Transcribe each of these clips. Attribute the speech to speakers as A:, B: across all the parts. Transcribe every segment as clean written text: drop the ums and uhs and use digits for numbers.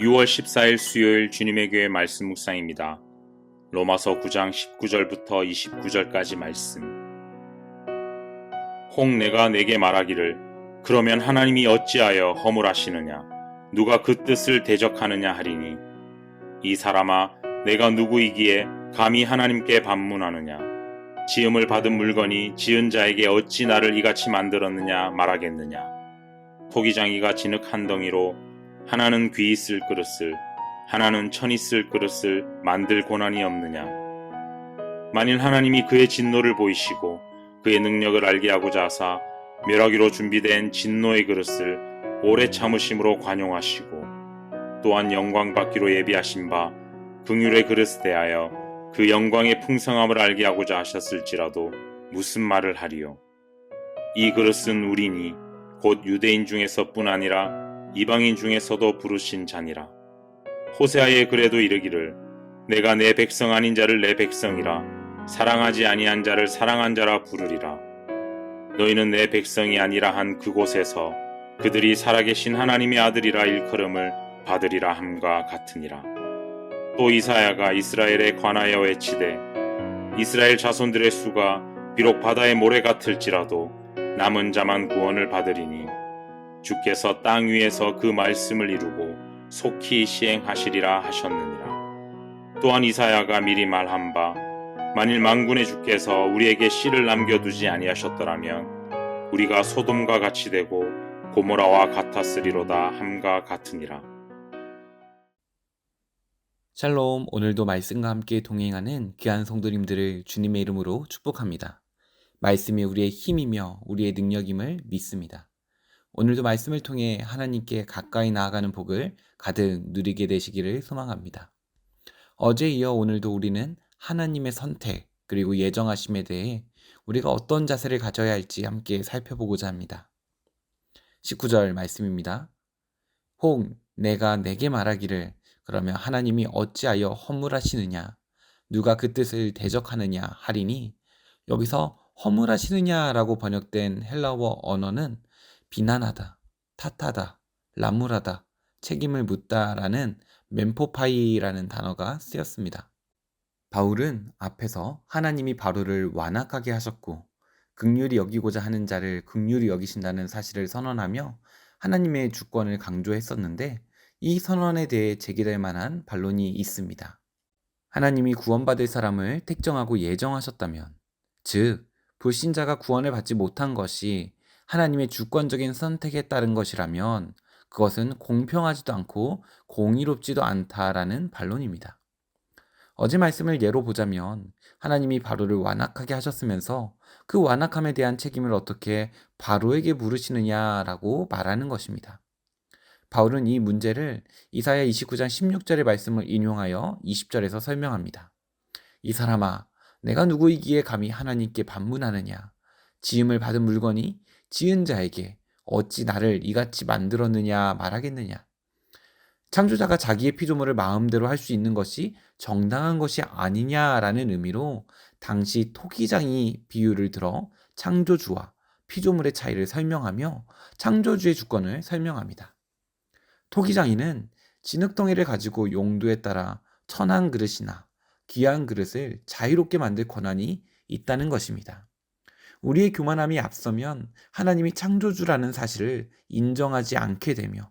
A: 6월 14일 수요일 주님의 교회 말씀 묵상입니다. 로마서 9장 19절부터 29절까지 말씀. 혹 내가 내게 말하기를 그러면 하나님이 어찌하여 허물하시느냐 누가 그 뜻을 대적하느냐 하리니 이 사람아 내가 누구이기에 감히 하나님께 반문하느냐 지음을 받은 물건이 지은 자에게 어찌 나를 이같이 만들었느냐 말하겠느냐 토기장이가 진흙 한 덩이로 하나는 귀 있을 그릇을 하나는 천 있을 그릇을 만들 고난이 없느냐. 만일 하나님이 그의 진노를 보이시고 그의 능력을 알게 하고자 하사 멸하기로 준비된 진노의 그릇을 오래 참으심으로 관용하시고 또한 영광 받기로 예비하신 바 긍휼의 그릇에 대하여 그 영광의 풍성함을 알게 하고자 하셨을지라도 무슨 말을 하리요. 이 그릇은 우리니 곧 유대인 중에서뿐 아니라 이방인 중에서도 부르신 자니라. 호세아의 글에도 이르기를 내가 내 백성 아닌 자를 내 백성이라 사랑하지 아니한 자를 사랑한 자라 부르리라. 너희는 내 백성이 아니라 한 그곳에서 그들이 살아계신 하나님의 아들이라 일컬음을 받으리라 함과 같으니라. 또 이사야가 이스라엘에 관하여 외치되 이스라엘 자손들의 수가 비록 바다의 모래 같을지라도 남은 자만 구원을 받으리니 주께서 땅 위에서 그 말씀을 이루고 속히 시행하시리라 하셨느니라. 또한 이사야가 미리 말한 바 만일 만군의 주께서 우리에게 씨를 남겨두지 아니하셨더라면 우리가 소돔과 같이 되고 고모라와 같았으리로다 함과 같으니라.
B: 샬롬, 오늘도 말씀과 함께 동행하는 귀한 성도님들을 주님의 이름으로 축복합니다. 말씀이 우리의 힘이며 우리의 능력임을 믿습니다. 오늘도 말씀을 통해 하나님께 가까이 나아가는 복을 가득 누리게 되시기를 소망합니다. 어제에 이어 오늘도 우리는 하나님의 선택 그리고 예정하심에 대해 우리가 어떤 자세를 가져야 할지 함께 살펴보고자 합니다. 19절 말씀입니다. 혹 내가 내게 말하기를 그러면 하나님이 어찌하여 허물하시느냐 누가 그 뜻을 대적하느냐 하리니 여기서 허물하시느냐라고 번역된 헬라어 언어는 비난하다, 탓하다, 나무라다, 책임을 묻다라는 멤포파이라는 단어가 쓰였습니다. 바울은 앞에서 하나님이 바울을 완악하게 하셨고 긍휼히 여기고자 하는 자를 긍휼히 여기신다는 사실을 선언하며 하나님의 주권을 강조했었는데 이 선언에 대해 제기될 만한 반론이 있습니다. 하나님이 구원받을 사람을 택정하고 예정하셨다면, 즉 불신자가 구원을 받지 못한 것이 하나님의 주권적인 선택에 따른 것이라면 그것은 공평하지도 않고 공의롭지도 않다라는 반론입니다. 어제 말씀을 예로 보자면 하나님이 바로를 완악하게 하셨으면서 그 완악함에 대한 책임을 어떻게 바로에게 물으시느냐라고 말하는 것입니다. 바울은 이 문제를 이사야 29장 16절의 말씀을 인용하여 20절에서 설명합니다. 이 사람아, 내가 누구이기에 감히 하나님께 반문하느냐? 지음을 받은 물건이 지은 자에게 어찌 나를 이같이 만들었느냐 말하겠느냐? 창조자가 자기의 피조물을 마음대로 할 수 있는 것이 정당한 것이 아니냐라는 의미로 당시 토기장이 비유를 들어 창조주와 피조물의 차이를 설명하며 창조주의 주권을 설명합니다. 토기장이는 진흙덩이를 가지고 용도에 따라 천한 그릇이나 귀한 그릇을 자유롭게 만들 권한이 있다는 것입니다. 우리의 교만함이 앞서면 하나님이 창조주라는 사실을 인정하지 않게 되며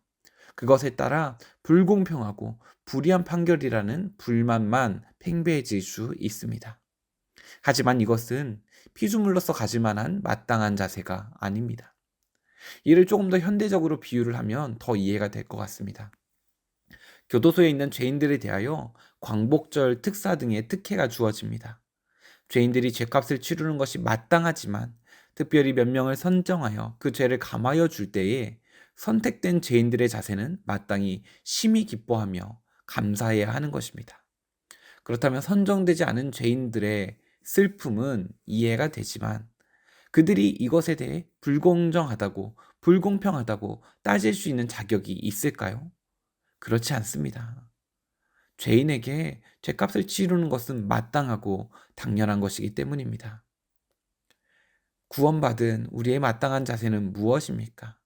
B: 그것에 따라 불공평하고 불의한 판결이라는 불만만 팽배해질 수 있습니다. 하지만 이것은 피조물로서 가질 만한 마땅한 자세가 아닙니다. 이를 조금 더 현대적으로 비유를 하면 더 이해가 될 것 같습니다. 교도소에 있는 죄인들에 대하여 광복절 특사 등의 특혜가 주어집니다. 죄인들이 죄값을 치르는 것이 마땅하지만 특별히 몇 명을 선정하여 그 죄를 감하여 줄 때에 선택된 죄인들의 자세는 마땅히 심히 기뻐하며 감사해야 하는 것입니다. 그렇다면 선정되지 않은 죄인들의 슬픔은 이해가 되지만 그들이 이것에 대해 불공정하다고 불공평하다고 따질 수 있는 자격이 있을까요? 그렇지 않습니다. 죄인에게 죄값을 치르는 것은 마땅하고 당연한 것이기 때문입니다. 구원받은 우리의 마땅한 자세는 무엇입니까?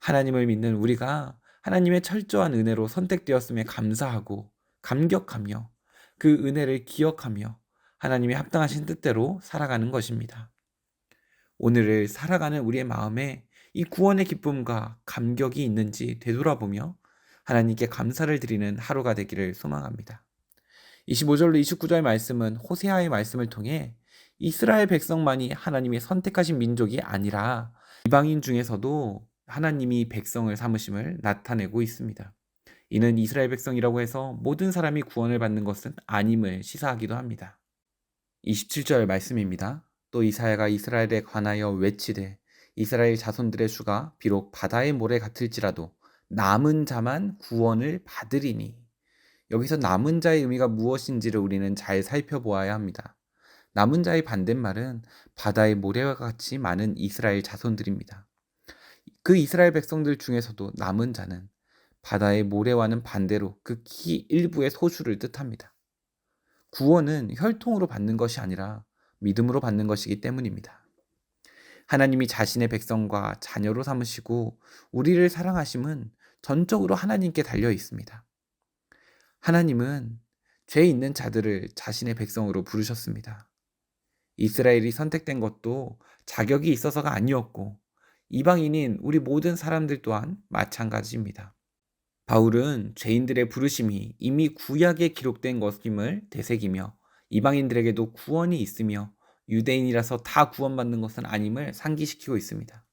B: 하나님을 믿는 우리가 하나님의 철저한 은혜로 선택되었음에 감사하고 감격하며 그 은혜를 기억하며 하나님의 합당하신 뜻대로 살아가는 것입니다. 오늘을 살아가는 우리의 마음에 이 구원의 기쁨과 감격이 있는지 되돌아보며 하나님께 감사를 드리는 하루가 되기를 소망합니다. 25절로 29절 말씀은 호세아의 말씀을 통해 이스라엘 백성만이 하나님의 선택하신 민족이 아니라 이방인 중에서도 하나님이 백성을 삼으심을 나타내고 있습니다. 이는 이스라엘 백성이라고 해서 모든 사람이 구원을 받는 것은 아님을 시사하기도 합니다. 27절 말씀입니다. 또 이사야가 이스라엘에 관하여 외치되 이스라엘 자손들의 수가 비록 바다의 모래 같을지라도 남은 자만 구원을 받으리니. 여기서 남은 자의 의미가 무엇인지를 우리는 잘 살펴보아야 합니다. 남은 자의 반대말은 바다의 모래와 같이 많은 이스라엘 자손들입니다. 그 이스라엘 백성들 중에서도 남은 자는 바다의 모래와는 반대로 극히 일부의 소수를 뜻합니다. 구원은 혈통으로 받는 것이 아니라 믿음으로 받는 것이기 때문입니다. 하나님이 자신의 백성과 자녀로 삼으시고 우리를 사랑하심은 전적으로 하나님께 달려 있습니다. 하나님은 죄 있는 자들을 자신의 백성으로 부르셨습니다. 이스라엘이 선택된 것도 자격이 있어서가 아니었고 이방인인 우리 모든 사람들 또한 마찬가지입니다. 바울은 죄인들의 부르심이 이미 구약에 기록된 것임을 되새기며 이방인들에게도 구원이 있으며 유대인이라서 다 구원받는 것은 아님을 상기시키고 있습니다.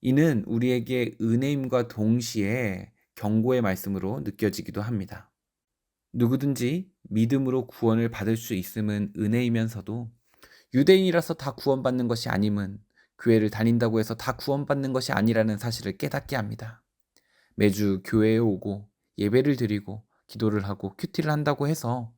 B: 이는 우리에게 은혜임과 동시에 경고의 말씀으로 느껴지기도 합니다. 누구든지 믿음으로 구원을 받을 수 있음은 은혜이면서도 유대인이라서 다 구원받는 것이 아님은 교회를 다닌다고 해서 다 구원받는 것이 아니라는 사실을 깨닫게 합니다. 매주 교회에 오고 예배를 드리고 기도를 하고 큐티를 한다고 해서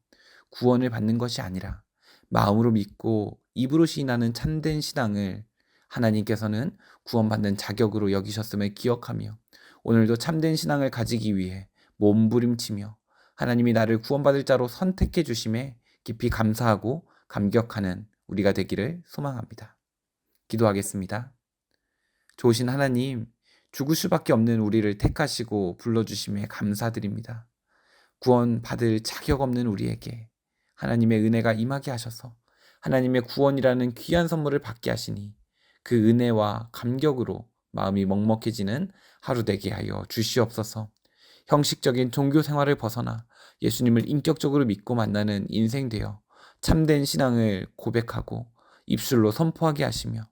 B: 구원을 받는 것이 아니라 마음으로 믿고 입으로 시인하는 참된 신앙을 하나님께서는 구원받는 자격으로 여기셨음을 기억하며 오늘도 참된 신앙을 가지기 위해 몸부림치며 하나님이 나를 구원받을 자로 선택해 주심에 깊이 감사하고 감격하는 우리가 되기를 소망합니다. 기도하겠습니다. 좋으신 하나님, 죽을 수밖에 없는 우리를 택하시고 불러주심에 감사드립니다. 구원 받을 자격 없는 우리에게 하나님의 은혜가 임하게 하셔서 하나님의 구원이라는 귀한 선물을 받게 하시니 그 은혜와 감격으로 마음이 먹먹해지는 하루 되게 하여 주시옵소서. 형식적인 종교 생활을 벗어나 예수님을 인격적으로 믿고 만나는 인생 되어 참된 신앙을 고백하고 입술로 선포하게 하시며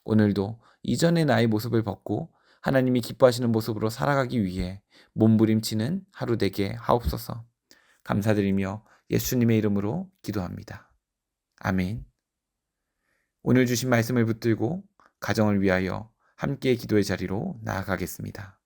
B: 오늘도 이전의 나의 모습을 벗고 하나님이 기뻐하시는 모습으로 살아가기 위해 몸부림치는 하루 되게 하옵소서. 감사드리며 예수님의 이름으로 기도합니다. 아멘. 오늘 주신 말씀을 붙들고 가정을 위하여 함께 기도의 자리로 나아가겠습니다.